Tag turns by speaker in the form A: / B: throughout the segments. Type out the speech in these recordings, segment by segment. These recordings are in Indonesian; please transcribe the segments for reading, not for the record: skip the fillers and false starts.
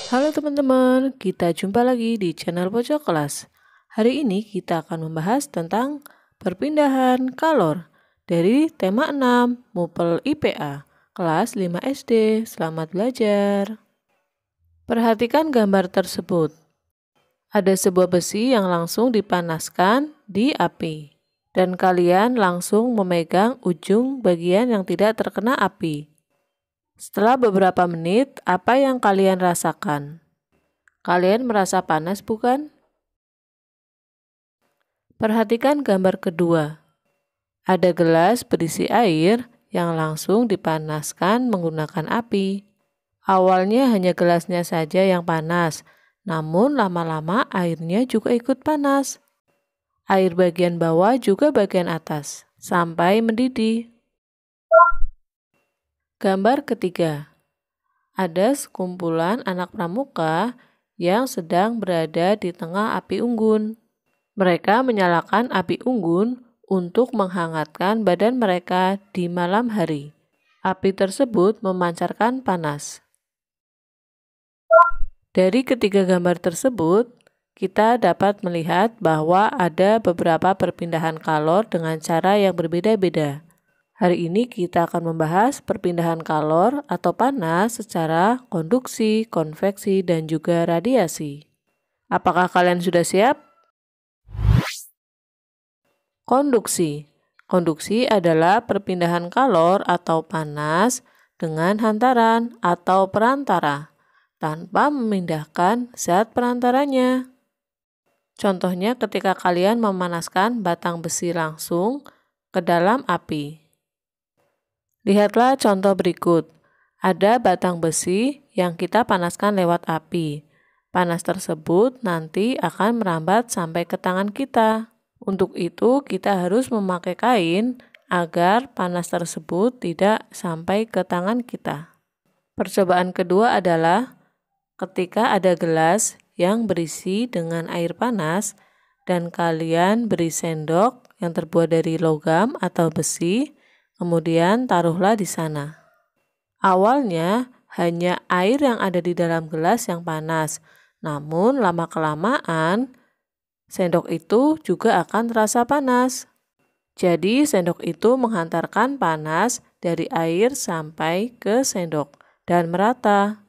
A: Halo teman-teman, kita jumpa lagi di channel Pojok Kelas. Hari ini kita akan membahas tentang perpindahan kalor dari tema 6 MUPEL IPA kelas 5 SD. Selamat belajar. Perhatikan gambar tersebut. Ada sebuah besi yang langsung dipanaskan di api dan kalian langsung memegang ujung bagian yang tidak terkena api. Setelah beberapa menit, apa yang kalian rasakan? Kalian merasa panas, bukan? Perhatikan gambar kedua. Ada gelas berisi air yang langsung dipanaskan menggunakan api. Awalnya hanya gelasnya saja yang panas, namun lama-lama airnya juga ikut panas. Air bagian bawah juga bagian atas, sampai mendidih. Gambar ketiga. Ada sekumpulan anak pramuka yang sedang berada di tengah api unggun. Mereka menyalakan api unggun untuk menghangatkan badan mereka di malam hari. Api tersebut memancarkan panas. Dari ketiga gambar tersebut, kita dapat melihat bahwa ada beberapa perpindahan kalor dengan cara yang berbeda-beda. Hari ini kita akan membahas perpindahan kalor atau panas secara konduksi, konveksi, dan juga radiasi. Apakah kalian sudah siap? Konduksi. Konduksi adalah perpindahan kalor atau panas dengan hantaran atau perantara tanpa memindahkan zat perantaranya. Contohnya ketika kalian memanaskan batang besi langsung ke dalam api. Lihatlah contoh berikut. Ada batang besi yang kita panaskan lewat api. Panas tersebut nanti akan merambat sampai ke tangan kita. Untuk itu, kita harus memakai kain agar panas tersebut tidak sampai ke tangan kita. Percobaan kedua adalah ketika ada gelas yang berisi dengan air panas dan kalian beri sendok yang terbuat dari logam atau besi, kemudian taruhlah di sana. Awalnya hanya air yang ada di dalam gelas yang panas, namun lama-kelamaan sendok itu juga akan terasa panas. Jadi sendok itu menghantarkan panas dari air sampai ke sendok dan merata.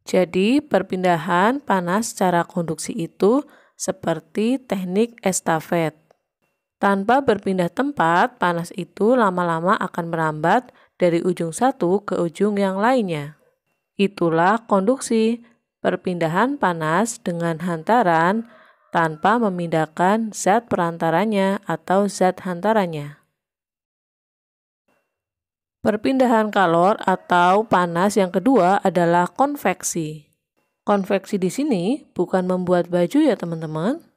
A: Jadi perpindahan panas secara konduksi itu seperti teknik estafet. Tanpa berpindah tempat, panas itu lama-lama akan merambat dari ujung satu ke ujung yang lainnya. Itulah konduksi, perpindahan panas dengan hantaran tanpa memindahkan zat perantaranya atau zat hantarannya. Perpindahan kalor atau panas yang kedua adalah konveksi. Konveksi di sini bukan membuat baju ya teman-teman.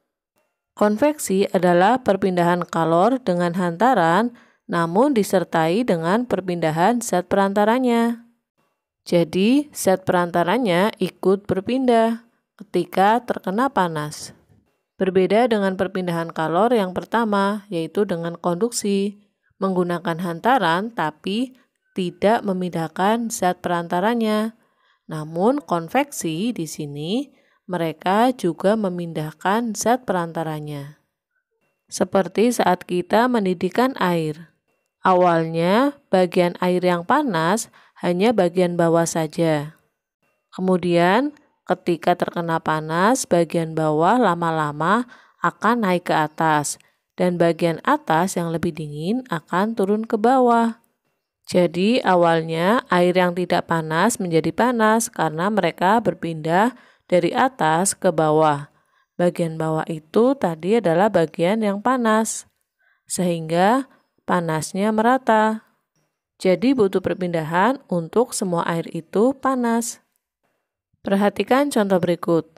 A: Konveksi adalah perpindahan kalor dengan hantaran namun disertai dengan perpindahan zat perantaranya. Jadi, zat perantaranya ikut berpindah ketika terkena panas. Berbeda dengan perpindahan kalor yang pertama, yaitu dengan konduksi, menggunakan hantaran tapi tidak memindahkan zat perantaranya. Namun, konveksi di sini mereka juga memindahkan zat perantaranya. Seperti saat kita mendidihkan air. Awalnya, bagian air yang panas hanya bagian bawah saja. Kemudian, ketika terkena panas, bagian bawah lama-lama akan naik ke atas, dan bagian atas yang lebih dingin akan turun ke bawah. Jadi, awalnya air yang tidak panas menjadi panas karena mereka berpindah dari atas ke bawah. Bagian bawah itu tadi adalah bagian yang panas, sehingga panasnya merata. Jadi butuh perpindahan untuk semua air itu panas. Perhatikan contoh berikut.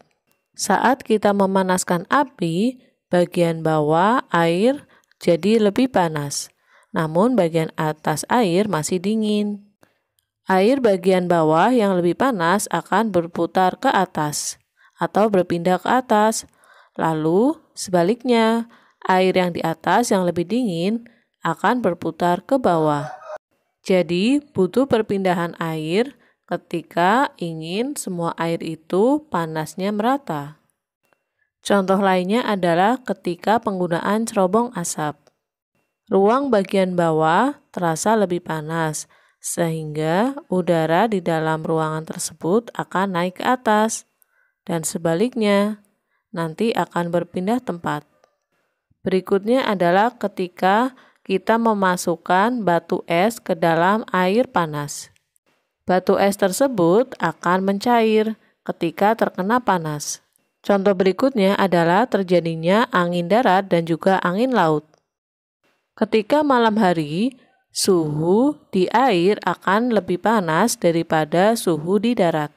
A: Saat kita memanaskan api, bagian bawah air jadi lebih panas, namun bagian atas air masih dingin. Air bagian bawah yang lebih panas akan berputar ke atas atau berpindah ke atas. Lalu sebaliknya, air yang di atas yang lebih dingin akan berputar ke bawah. Jadi butuh perpindahan air ketika ingin semua air itu panasnya merata. Contoh lainnya adalah ketika penggunaan cerobong asap. Ruang bagian bawah terasa lebih panas, sehingga udara di dalam ruangan tersebut akan naik ke atas, dan sebaliknya, nanti akan berpindah tempat. Berikutnya adalah ketika kita memasukkan batu es ke dalam air panas. Batu es tersebut akan mencair ketika terkena panas. Contoh berikutnya adalah terjadinya angin darat dan juga angin laut. Ketika malam hari, suhu di air akan lebih panas daripada suhu di darat.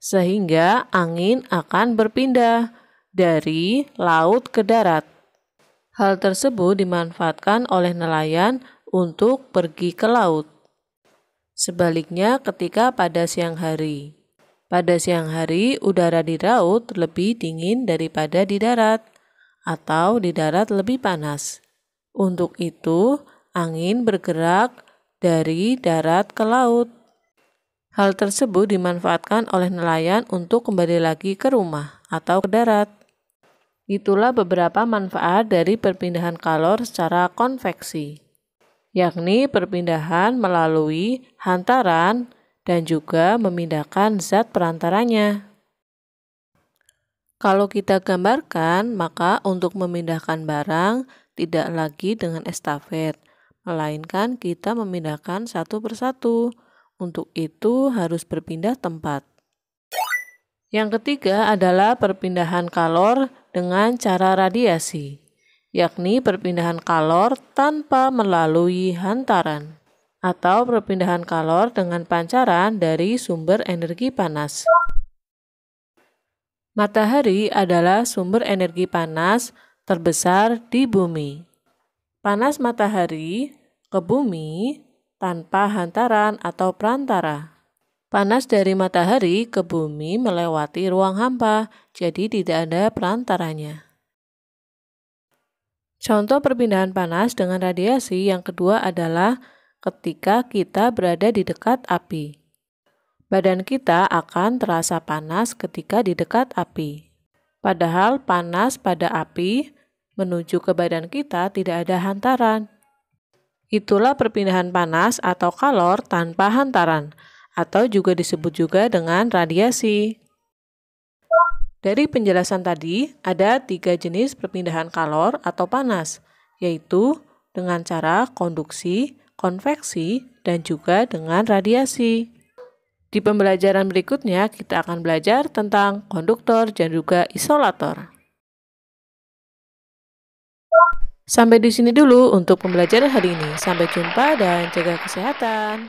A: Sehingga angin akan berpindah dari laut ke darat. Hal tersebut dimanfaatkan oleh nelayan untuk pergi ke laut. Sebaliknya ketika pada siang hari. Pada siang hari, udara di laut lebih dingin daripada di darat, atau di darat lebih panas. Untuk itu, angin bergerak dari darat ke laut. Hal tersebut dimanfaatkan oleh nelayan untuk kembali lagi ke rumah atau ke darat. Itulah beberapa manfaat dari perpindahan kalor secara konveksi, yakni perpindahan melalui hantaran dan juga memindahkan zat perantaranya. Kalau kita gambarkan, maka untuk memindahkan barang tidak lagi dengan estafet, melainkan kita memindahkan satu persatu. Untuk itu harus berpindah tempat. Yang ketiga adalah perpindahan kalor dengan cara radiasi, yakni perpindahan kalor tanpa melalui hantaran, atau perpindahan kalor dengan pancaran dari sumber energi panas. Matahari adalah sumber energi panas terbesar di bumi. Panas matahari ke bumi tanpa hantaran atau perantara. Panas dari matahari ke bumi melewati ruang hampa, jadi tidak ada perantaranya. Contoh perpindahan panas dengan radiasi yang kedua adalah ketika kita berada di dekat api. Badan kita akan terasa panas ketika di dekat api. Padahal panas pada api menuju ke badan kita tidak ada hantaran. Itulah perpindahan panas atau kalor tanpa hantaran, atau juga disebut juga dengan radiasi. Dari penjelasan tadi, ada 3 jenis perpindahan kalor atau panas, yaitu dengan cara konduksi, konveksi, dan juga dengan radiasi. Di pembelajaran berikutnya, kita akan belajar tentang konduktor dan juga isolator. Sampai di sini dulu untuk pembelajaran hari ini. Sampai jumpa dan jaga kesehatan.